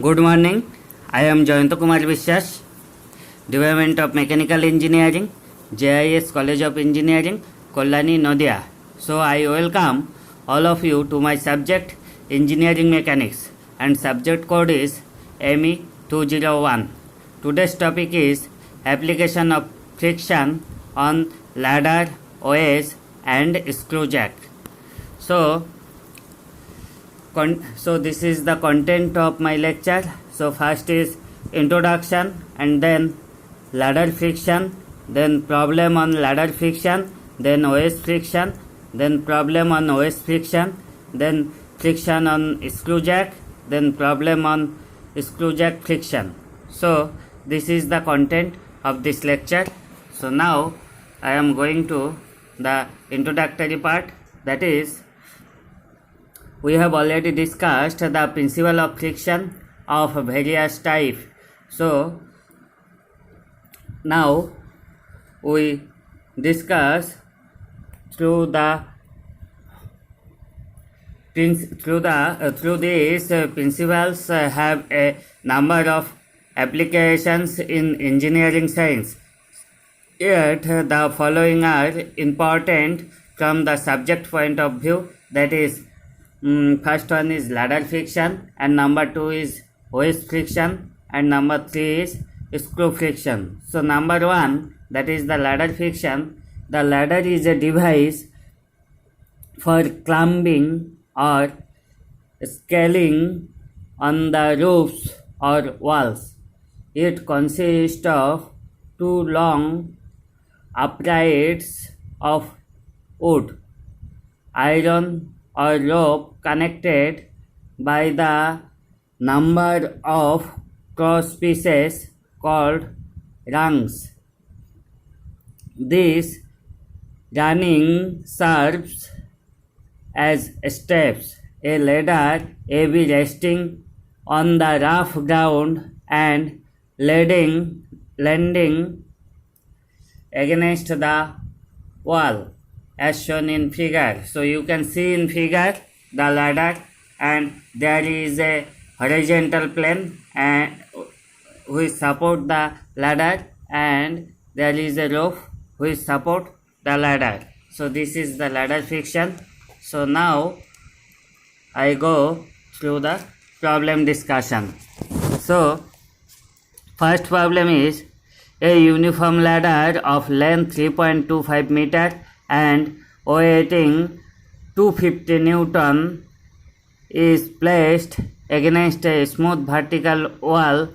Good morning. I am Jayanto Kumar Vishwas, Department of Mechanical Engineering, JIS College of Engineering, Kollani, Nadia. So I welcome all of you to my subject Engineering Mechanics, and subject code is ME 201. Today's topic is application of friction on ladder, OS and screw jack. So this is the content of my lecture. So first is introduction, and then ladder friction, then problem on ladder friction, then OS friction, then problem on OS friction, then friction on screw jack, then problem on screw jack friction. So this is the content of this lecture. So now I am going to the introductory part, that is, we have already discussed the principle of friction of various types. So now we discuss through these principles have a number of applications in engineering science. Yet the following are important from the subject point of view, that is, first one is ladder friction, and number 2 is OS friction, and number 3 is screw friction. So number 1, that is the ladder friction. The ladder is a device for climbing or scaling on the roofs or walls. It consists of two long uprights of wood, iron or rope connected by the number of cross pieces called rungs. This running serves as steps. A ladder may be resting on the rough ground and landing against the wall, as shown in figure. So you can see in figure the ladder, and there is a horizontal plane which support the ladder, and there is a rope which support the ladder. So this is the ladder friction. So now I go through the problem discussion. So first problem is a uniform ladder of length 3.25 meter and weighing 250 Newton is placed against a smooth vertical wall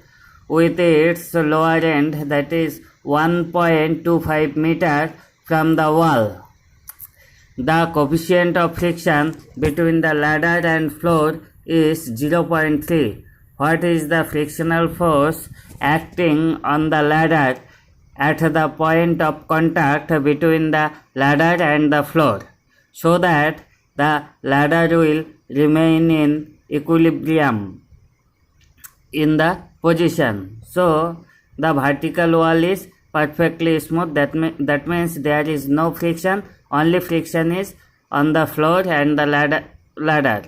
with its lower end, that is 1.25 meter from the wall. The coefficient of friction between the ladder and floor is 0.3. What is the frictional force acting on the ladder at the point of contact between the ladder and the floor, so that the ladder will remain in equilibrium in the position? So the vertical wall is perfectly smooth. That means there is no friction. Only friction is on the floor and the ladder.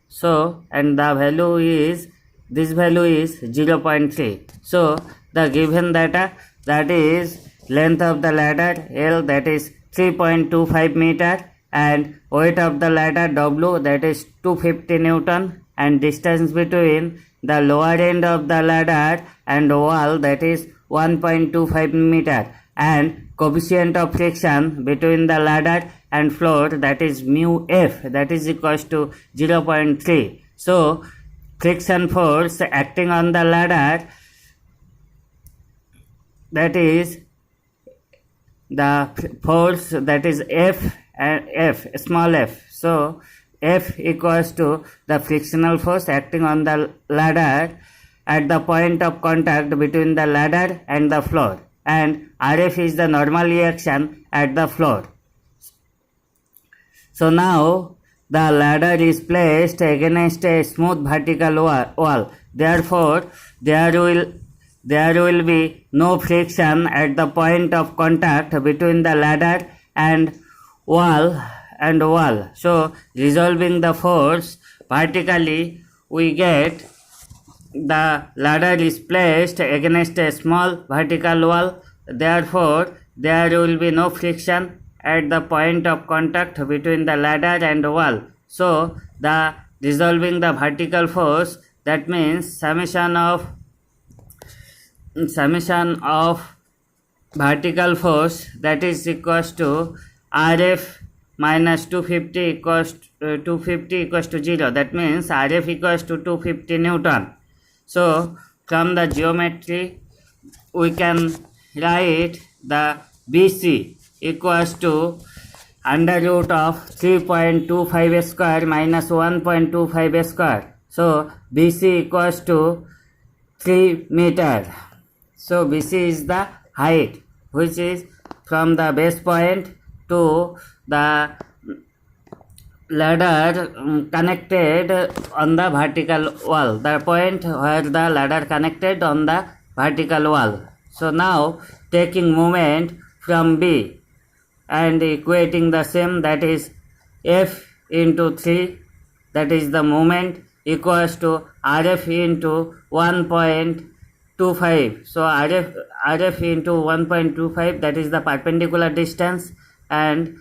So, and the value is, this value is 0.3. So the given data, that is length of the ladder L, that is 3.25 meter, and weight of the ladder W, that is 250 Newton, and distance between the lower end of the ladder and wall, that is 1.25 meter, and coefficient of friction between the ladder and floor, that is mu F, that is equals to 0.3. So friction force acting on the ladder, that is the force, that is F and F, small f. So F equals to the frictional force acting on the ladder at the point of contact between the ladder and the floor, and RF is the normal reaction at the floor. So now the ladder is placed against a smooth vertical wall. Therefore there will be no friction at the point of contact between the ladder and wall. So resolving the force vertically, we get the ladder is placed against a small vertical wall, therefore there will be no friction at the point of contact between the ladder and wall. So the resolving the vertical force, that means summation of vertical force, that is equals to Rf minus 250 equals to 0. That means Rf equals to 250 Newton. So from the geometry we can write the BC equals to under root of 3.25 square minus 1.25 square. So BC equals to 3 meter. So BC is the height which is from the base point to the ladder connected on the vertical wall, the point where the ladder connected on the vertical wall. So now taking moment from B and equating the same, that is F into 3, that is the moment, equals to Rf into 1.25. So Rf into 1.25, that is the perpendicular distance, and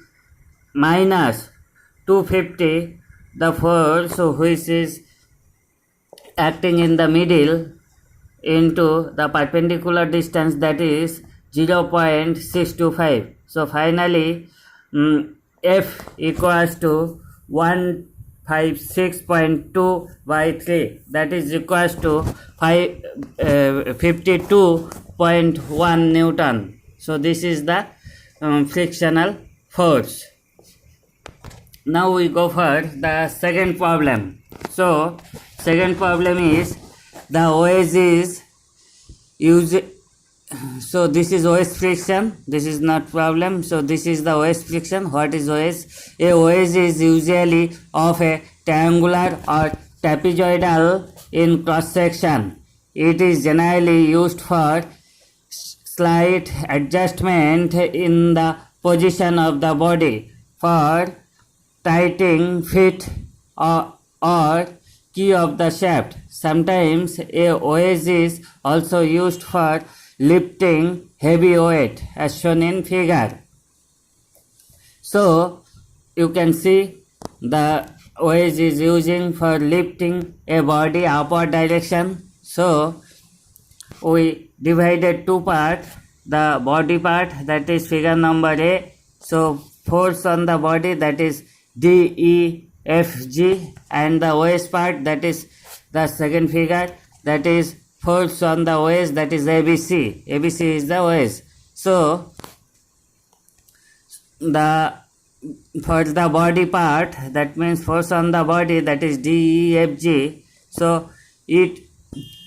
minus 250, the force which is acting in the middle, into the perpendicular distance, that is 0.625. So finally F equals to 156.2 by 3, that is equals to 52.1 Newton. So this is the frictional force. Now we go for the second problem. So second problem is the OS is so this is OS friction, this is not problem. So this is the OS friction. What is OS? A OS is usually of a triangular or trapezoidal in cross section. It is generally used for slight adjustment in the position of the body, for tightening fit or key of the shaft. Sometimes a OS is also used for lifting heavy weight, as shown in figure. So you can see the OS is using for lifting a body upward direction. So we divided two parts, the body part, that is figure number A. So force on the body, that is DEFG, and the OS part, that is the second figure, that is force on the OS, that is ABC. ABC is the OS. So for the body part, that means force on the body, that is DEFG. So it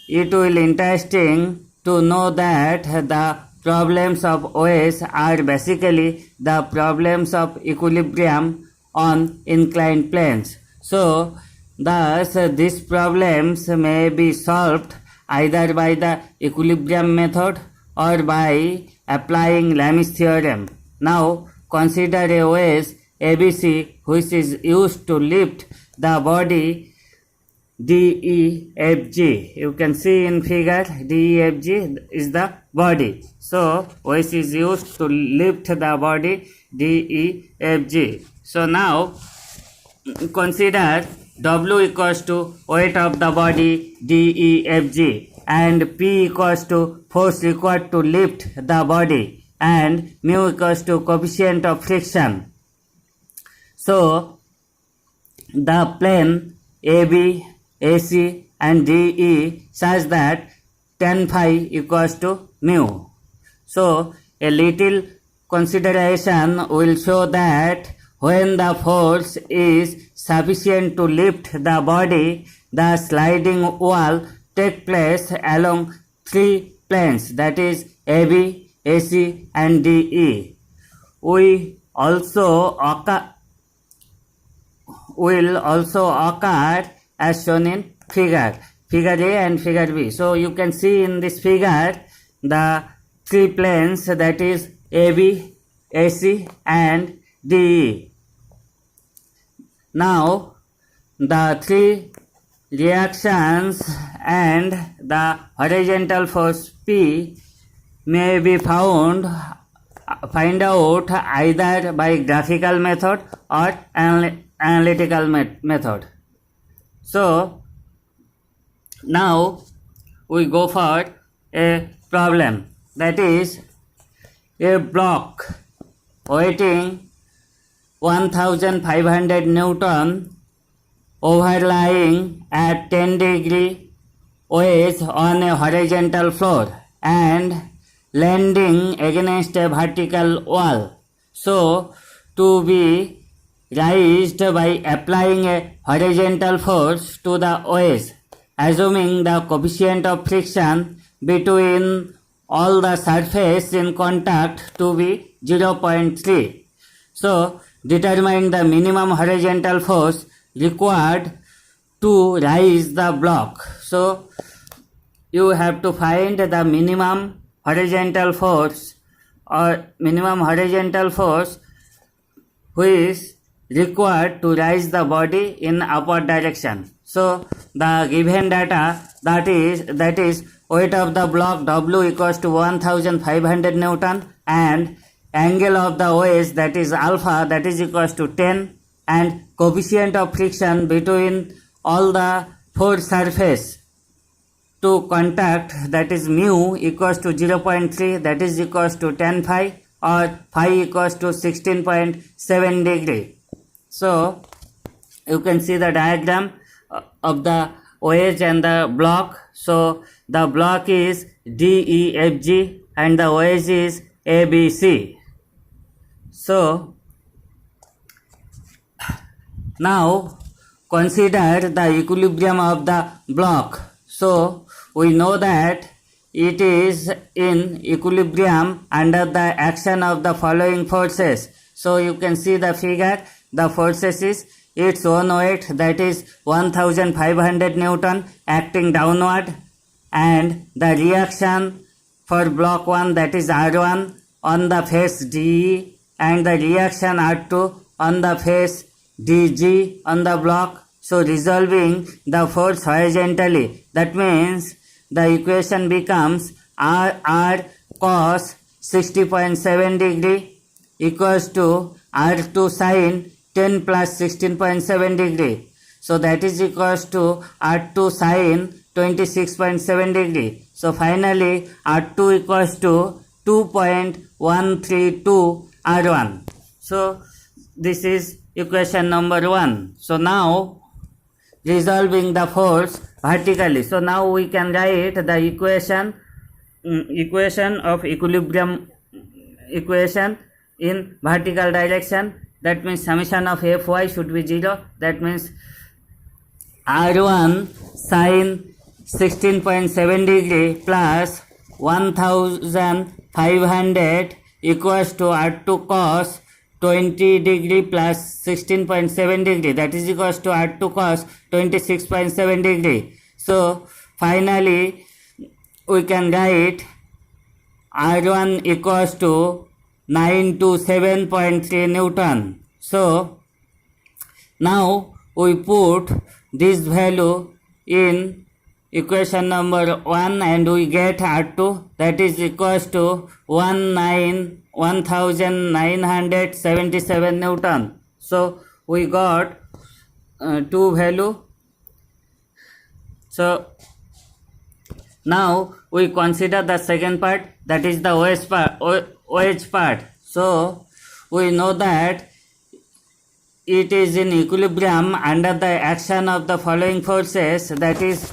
will interesting to know that the problems of OS are basically the problems of equilibrium on inclined planes. So thus these problems may be solved either by the equilibrium method or by applying Lami's theorem. Now consider a OS ABC which is used to lift the body DEFG. You can see in figure DEFG is the body. So OS is used to lift the body DEFG. So now consider W equals to weight of the body DEFG, and P equals to force required to lift the body, and mu equals to coefficient of friction. So the plane AB, AC and DE such that tan phi equals to mu. So a little consideration will show that when the force is sufficient to lift the body, the sliding wall takes place along three planes, that is AB, AC and DE. Will also occur as shown in figure A and figure B. So you can see in this figure the three planes, that is AB, AC and DE. Now the three reactions and the horizontal force P may be find out either by graphical method or analytical method. So now we go for a problem, that is a block weighing 1500 Newton overlying at 10 degree ways on a horizontal floor and landing against a vertical wall. So to be raised by applying a horizontal force to the ways, assuming the coefficient of friction between all the surface in contact to be 0.3. So determine the minimum horizontal force required to raise the block. So you have to find the minimum horizontal force which is required to raise the body in upward direction. So the given data, that is weight of the block W equals to 1500 Newton and angle of the waist, that is alpha, that is equals to 10, and coefficient of friction between all the four surface to contact, that is mu equals to 0.3, that is equals to 10 phi, or phi equals to 16.7 degree. So you can see the diagram of the wedge and the block. So the block is DEFG and the wedge is ABC. So now consider the equilibrium of the block. So we know that it is in equilibrium under the action of the following forces. So you can see the figure, the forces is its own weight, that is 1500 Newton acting downward, and the reaction for block 1, that is R1 on the face DE, and the reaction R2 on the face DG on the block. So resolving the force horizontally, that means the equation becomes R cos 60.7 degree equals to R2 sin 10 plus 16.7 degree. So that is equals to R2 sin 26.7 degree. So finally R2 equals to 2.132 R1. So this is equation number 1. So now resolving the force vertically. So now we can write the equation of equilibrium equation in vertical direction. That means summation of Fy should be 0. That means R1 sin 16.7 degree plus 1500 equals to R2 cos 20 degree plus 16.7 degree, that is equals to R2 cos 26.7 degree. So finally we can write R1 equals to 927.3 Newton. So now we put this value in equation number 1 and we get R2, that is equals to 1977 Newton. So we got two value. So now we consider the second part, that is the wedge part. So we know that it is in equilibrium under the action of the following forces, that is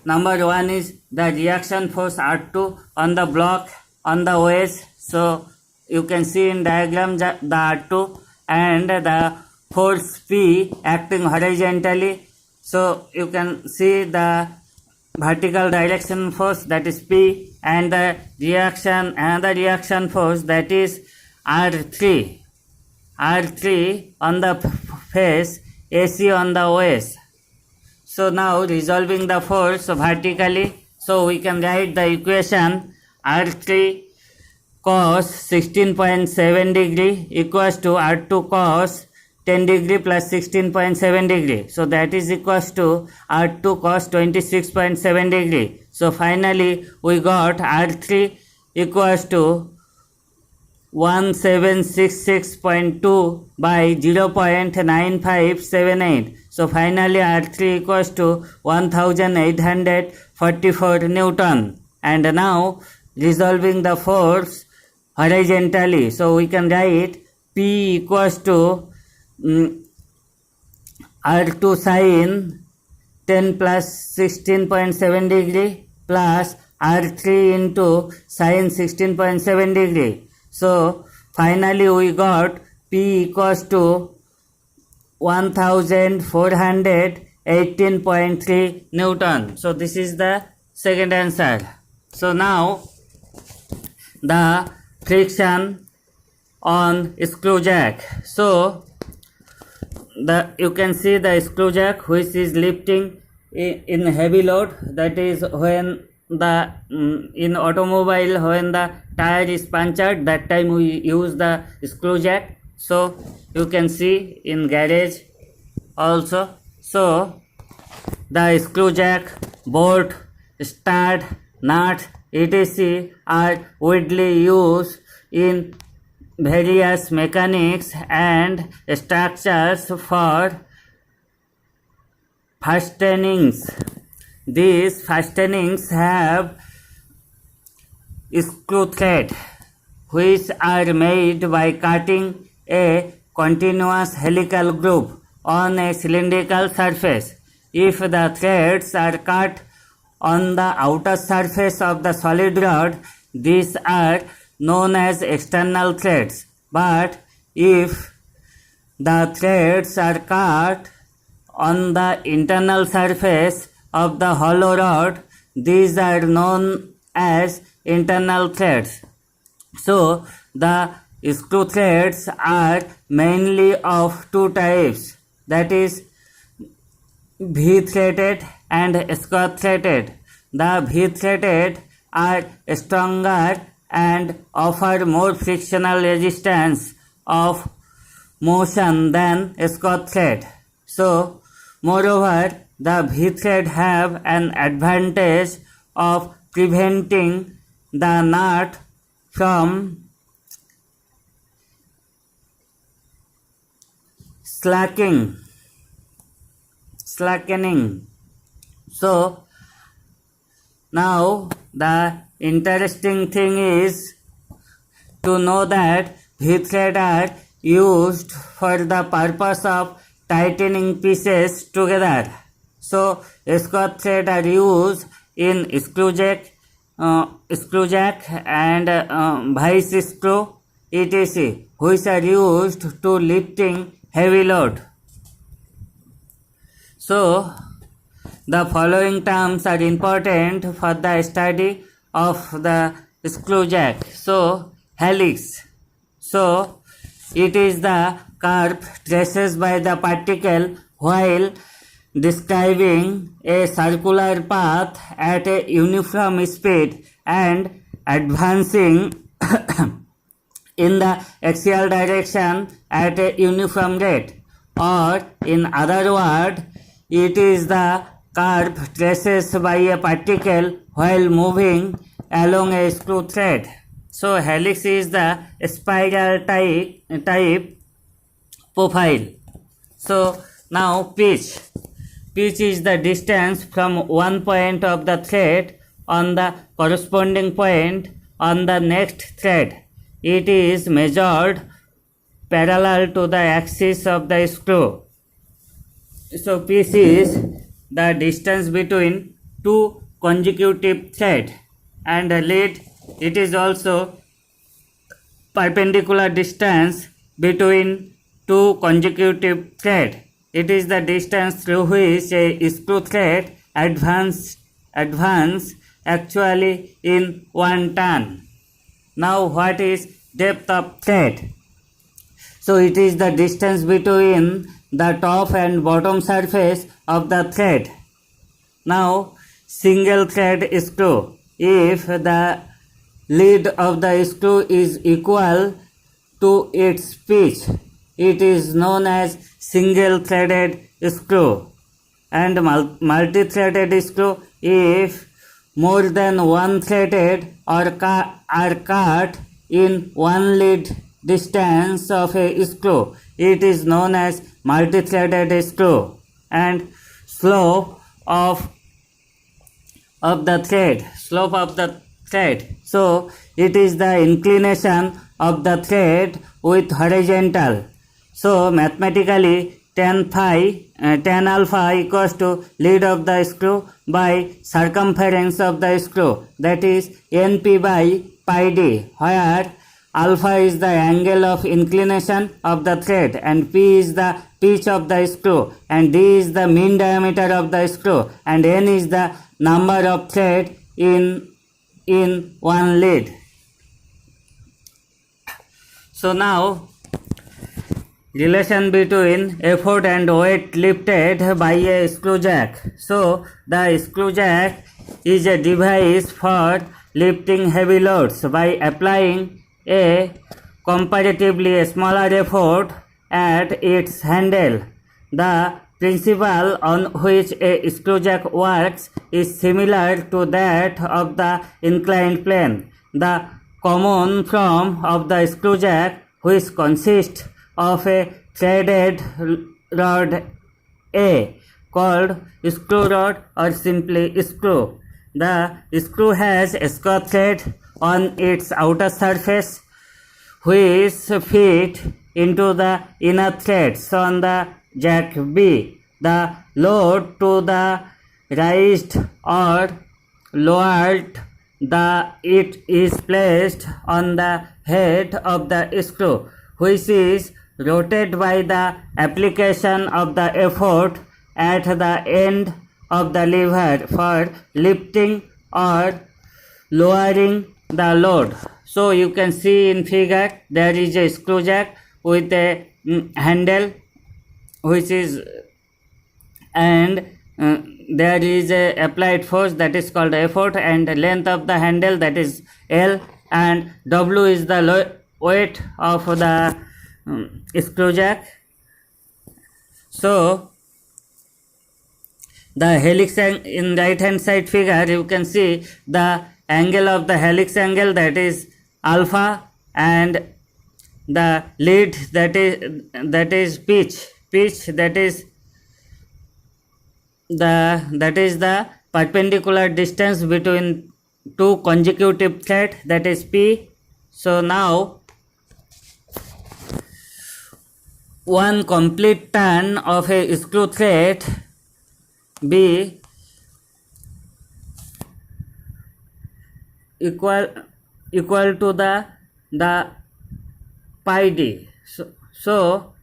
number 1 is the reaction force R2 on the block on the wedge. So you can see in diagram the R2 and the force P acting horizontally. So you can see the vertical direction force, that is P, and the reaction force, that is R3 on the face, AC on the wedge. So now resolving the force vertically, so we can write the equation R3 cos 16.7 degree equals to R2 cos 10 degree plus 16.7 degree. So that is equals to R2 cos 26.7 degree. So finally we got R3 equals to 1766.2 by 0.9578. So finally R3 equals to 1844 Newton. And now resolving the force horizontally. So we can write P equals to R2 sine 10 plus 16.7 degree plus R3 into sine 16.7 degree. So finally we got P equals to 1418.3 Newton. So this is the second answer. So now the friction on screw jack. So you can see the screw jack which is lifting in heavy load. That is when the in automobile, when the tire is punctured, that time we use the screw jack. So you can see in garage also. So the screw jack, bolt, stud, nut, etc. are widely used in various mechanics and structures for fastenings. These fastenings have screw thread which are made by cutting a continuous helical groove on a cylindrical surface. If the threads are cut on the outer surface of the solid rod, these are known as external threads. But if the threads are cut on the internal surface of the hollow rod, these are known as internal threads. So the screw threads are mainly of two types, that is V-threaded and square-threaded. The V-threaded are stronger and offer more frictional resistance of motion than square thread. So moreover, the V-thread have an advantage of preventing the nut from slackening. So now the interesting thing is to know that V-thread are used for the purpose of tightening pieces together. So square thread are used in screw jack and vice screw etc., which are used to lifting heavy load. So the following terms are important for the study of the screw jack. So helix. So it is the curve traced by the particle while describing a circular path at a uniform speed and advancing in the axial direction at a uniform rate. Or in other words, it is the curve traced by a particle while moving along a screw thread. So helix is the spiral type profile. So now pitch. Pitch is the distance from one point of the thread on the corresponding point on the next thread. It is measured parallel to the axis of the screw. So pitch is the distance between two consecutive threads, and lead, it is also perpendicular distance between two consecutive threads. It is the distance through which a screw thread advance actually in one turn. Now what is depth of thread? So it is the distance between the top and bottom surface of the thread. Now single thread screw. If the lead of the screw is equal to its pitch, it is known as single threaded screw. And multi-threaded screw if more than one threaded or are cut in one lead distance of a screw. It is known as multi-threaded screw. And slope of the thread. So it is the inclination of the thread with horizontal. So mathematically tan alpha equals to lead of the screw by circumference of the screw, that is NP by pi d, where alpha is the angle of inclination of the thread and P is the pitch of the screw and D is the mean diameter of the screw and N is the number of thread in one lead. So now relation between effort and weight lifted by a screw jack. So the screw jack is a device for lifting heavy loads by applying a comparatively smaller effort at its handle. The principle on which a screw jack works is similar to that of the inclined plane. The common form of the screw jack, which consists of a threaded rod A called screw rod or simply screw. The screw has a screw thread on its outer surface which fit into the inner threads on the jack B. The load to the raised or lowered it is placed on the head of the screw, which is rotated by the application of the effort at the end of the lever for lifting or lowering the load. So you can see in figure there is a screw jack with a handle which is and there is a applied force that is called effort and length of the handle that is L and W is the weight of the screw jack. So the helix in right hand side figure you can see the angle of the helix angle, that is alpha, and the lead that is pitch that is the perpendicular distance between two consecutive threads, that is P. So now one complete turn of a screw thread B equal to the pi d. So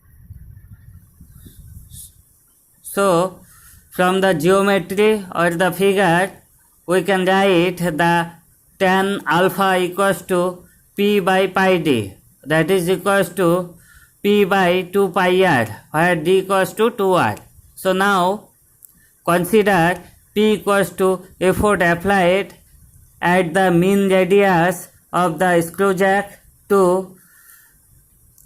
from the geometry or the figure we can write the tan alpha equals to P by pi d, that is equals to P by 2 pi r, where d equals to 2r. So now consider P equals to effort applied at the mean radius of the screw jack to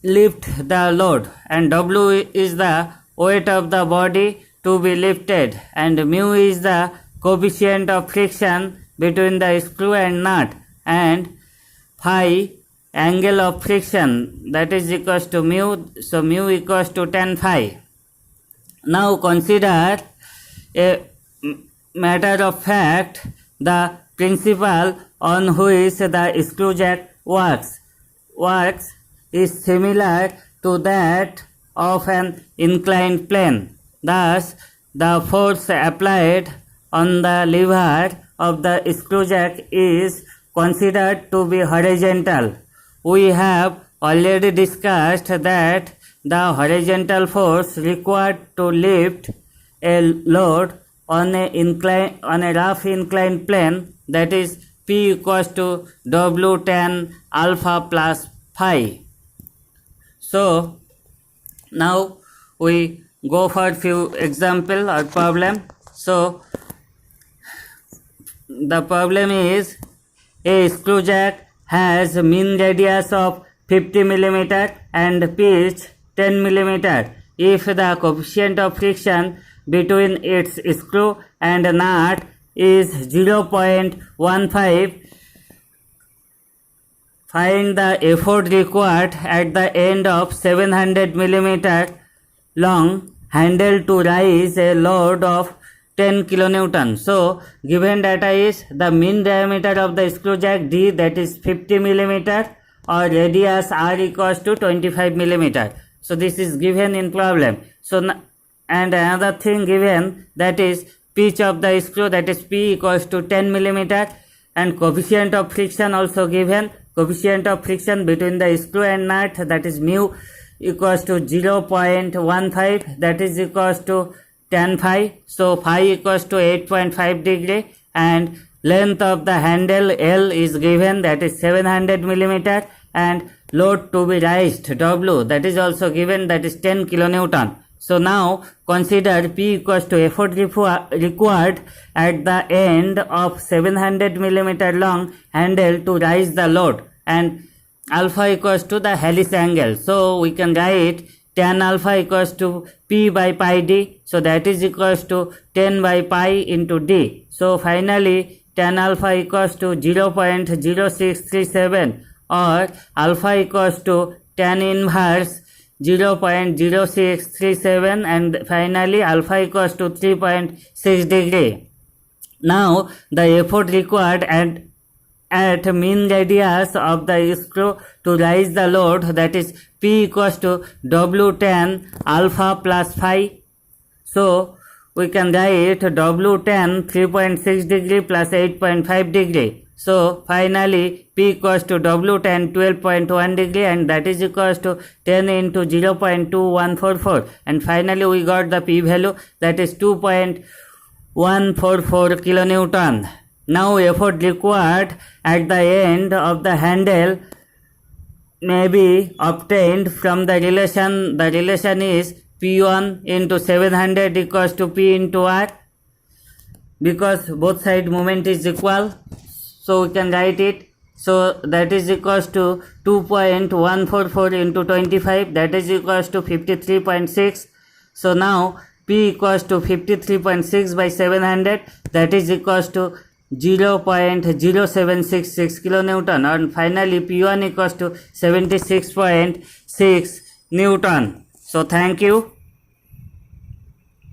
lift the load, and W is the weight of the body to be lifted, and mu is the coefficient of friction between the screw and nut, and phi angle of friction, that is equals to mu. So mu equals to tan phi. Now consider a matter of fact, the principle on which the screw jack works is similar to that of an inclined plane. Thus, the force applied on the lever of the screw jack is considered to be horizontal. We have already discussed that the horizontal force required to lift a load on a rough inclined plane, that is P equals to W tan alpha plus phi. So now we go for few example or problem. So the problem is a screw jack has mean radius of 50 mm and pitch 10 millimeter if the coefficient of friction between its screw and nut is 0.15. Find the effort required at the end of 700 millimeter long handle to raise a load of 10 kilonewton. So given data is the mean diameter of the screw jack D, that is 50 millimeter, or radius R equals to 25 millimeter. So this is given in problem. So and another thing given, that is pitch of the screw, that is P equals to 10 millimeter, and coefficient of friction also given. Coefficient of friction between the screw and nut, that is mu equals to 0.15, that is equals to tan phi. So phi equals to 8.5 degree, and length of the handle L is given, that is 700 millimeter, and load to be raised W, that is also given, that is 10 kilonewton. So now consider P equals to effort required at the end of 700 millimeter long handle to raise the load, and alpha equals to the Halley's angle. So we can write tan alpha equals to P by pi D. So that is equals to 10 by pi into D. So finally tan alpha equals to 0.0637, or alpha equals to tan inverse 0.0637, and finally alpha equals to 3.6 degree. Now the effort required at mean radius of the screw to raise the load, that is P equals to W tan alpha plus phi. So we can write W tan 3.6 degree plus 8.5 degree. So finally P equals to W tan 12.1 degree, and that is equals to 10 into 0.2144, and finally we got the P value, that is 2.144 kilonewton. Now effort required at the end of the handle may be obtained from the relation. The relation is P1 into 700 equals to P into R, because both side moment is equal. So we can write it. So that is equals to 2.144 into 25, that is equals to 53.6. So now P equals to 53.6 by 700, that is equals to 0.0766 kilonewton, and finally P1 equals to 76.6 Newton. So thank you.